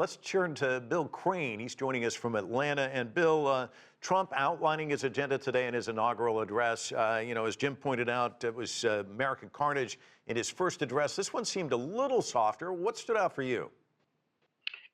let's turn to Bill Crane. He's joining us from Atlanta. And Bill, Trump outlining his agenda today in his inaugural address. As Jim pointed out, it was American carnage in his first address. This one seemed a little softer. What stood out for you?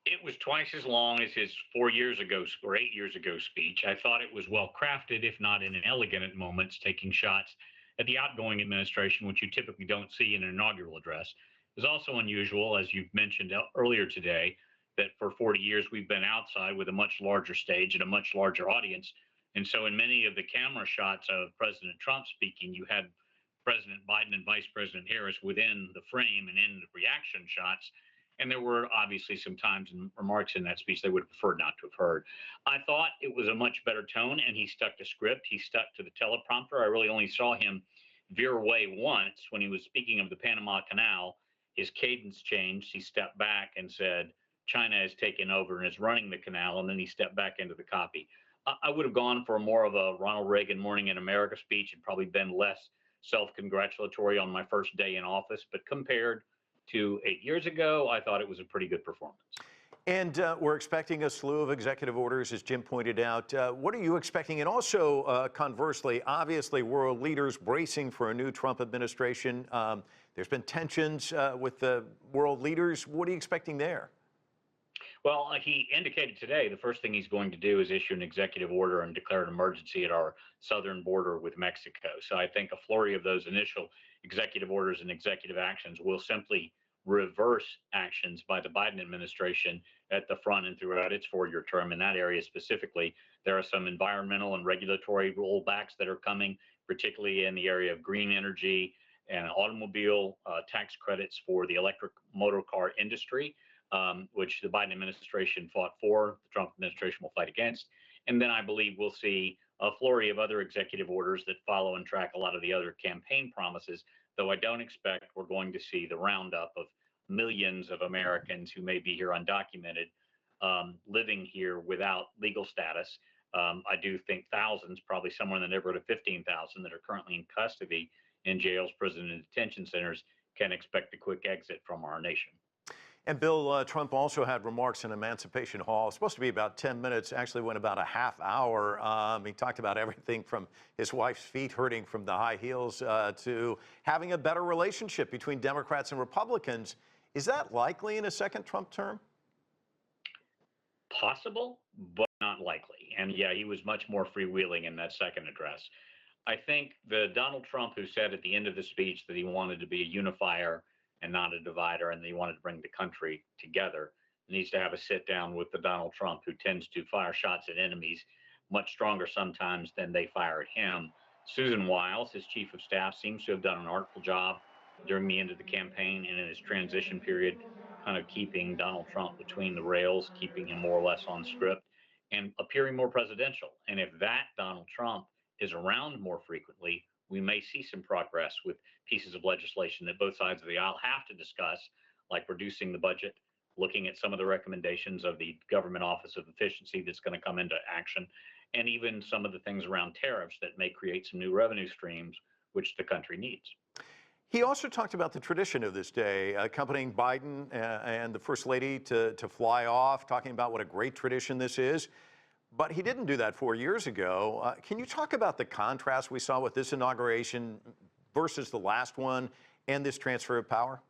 It was twice as long as his 4 years ago or 8 years ago speech. I thought it was well crafted, if not inelegant at moments, taking shots at the outgoing administration, which you typically don't see in an inaugural address. It was also unusual, as you've mentioned earlier today, that for 40 years we've been outside with a much larger stage and a much larger audience. And so in many of the camera shots of President Trump speaking, you had President Biden and Vice President Harris within the frame and in the reaction shots. And there were obviously some times and remarks in that speech they would have preferred not to have heard. I thought it was a much better tone, and he stuck to script. He stuck to the teleprompter. I really only saw him veer away once when he was speaking of the Panama Canal. His cadence changed. He stepped back and said, China has taken over and is running the canal, and then he stepped back into the copy. I would have gone for more of a Ronald Reagan Morning in America speech and probably been less self-congratulatory on my first day in office, but compared to 8 years ago, I thought it was a pretty good performance. And we're expecting a slew of executive orders, as Jim pointed out. What are you expecting? And also, conversely, obviously, world leaders bracing for a new Trump administration. There's been tensions with the world leaders. What are you expecting there? Well, he indicated today the first thing he's going to do is issue an executive order and declare an emergency at our southern border with Mexico. So I think a flurry of those initial executive orders and executive actions will simply reverse actions by the Biden administration at the front and throughout its four-year term. In that area specifically, there are some environmental and regulatory rollbacks that are coming, particularly in the area of green energy and automobile tax credits for the electric motor car industry, which the Biden administration fought for, the Trump administration will fight against. And then I believe we'll see a flurry of other executive orders that follow and track a lot of the other campaign promises, though I don't expect we're going to see the roundup of millions of Americans who may be here undocumented, living here without legal status. I do think thousands, probably somewhere in the neighborhood of 15,000 that are currently in custody in jails, prisons, and detention centers can expect a quick exit from our nation. And Bill, Trump also had remarks in Emancipation Hall. It's supposed to be about 10 minutes, actually went about a half hour. He talked about everything from his wife's feet hurting from the high heels to having a better relationship between Democrats and Republicans. Is that likely in a second Trump term? Possible, but not likely. And yeah, he was much more freewheeling in that second address. I think the Donald Trump who said at the end of the speech that he wanted to be a unifier and not a divider, and he wanted to bring the country together, needs to have a sit down with the Donald Trump who tends to fire shots at enemies much stronger sometimes than they fire at him. Susan Wiles, his chief of staff, seems to have done an artful job during the end of the campaign and in his transition period, kind of keeping Donald Trump between the rails, keeping him more or less on script, and appearing more presidential. And if that Donald Trump is around more frequently, we may see some progress with pieces of legislation that both sides of the aisle have to discuss, like reducing the budget, looking at some of the recommendations of the Government Office of Efficiency that's going to come into action, and even some of the things around tariffs that may create some new revenue streams, which the country needs. He also talked about the tradition of this day, accompanying Biden and the First Lady to fly off, talking about what a great tradition this is. But he didn't do that 4 years ago. Can you talk about the contrast we saw with this inauguration versus the last one and this transfer of power?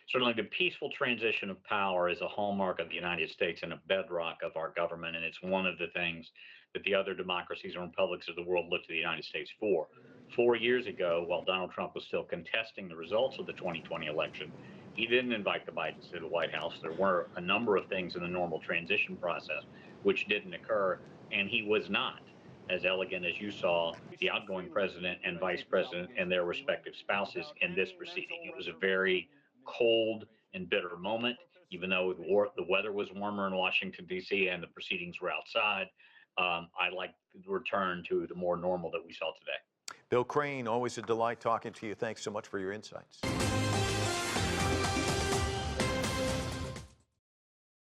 Certainly, the peaceful transition of power is a hallmark of the United States and a bedrock of our government, and it's one of the things that the other democracies and republics of the world look to the United States for. 4 years ago, while Donald Trump was still contesting the results of the 2020 election, he didn't invite the Bidens to the White House. There were a number of things in the normal transition process which didn't occur, and he was not as elegant as you saw the outgoing president and vice president and their respective spouses in this proceeding. It was a very cold and bitter moment, even though the weather was warmer in Washington, D.C., and the proceedings were outside. I like the return to the more normal that we saw today. Bill Crane, always a delight talking to you. Thanks so much for your insights.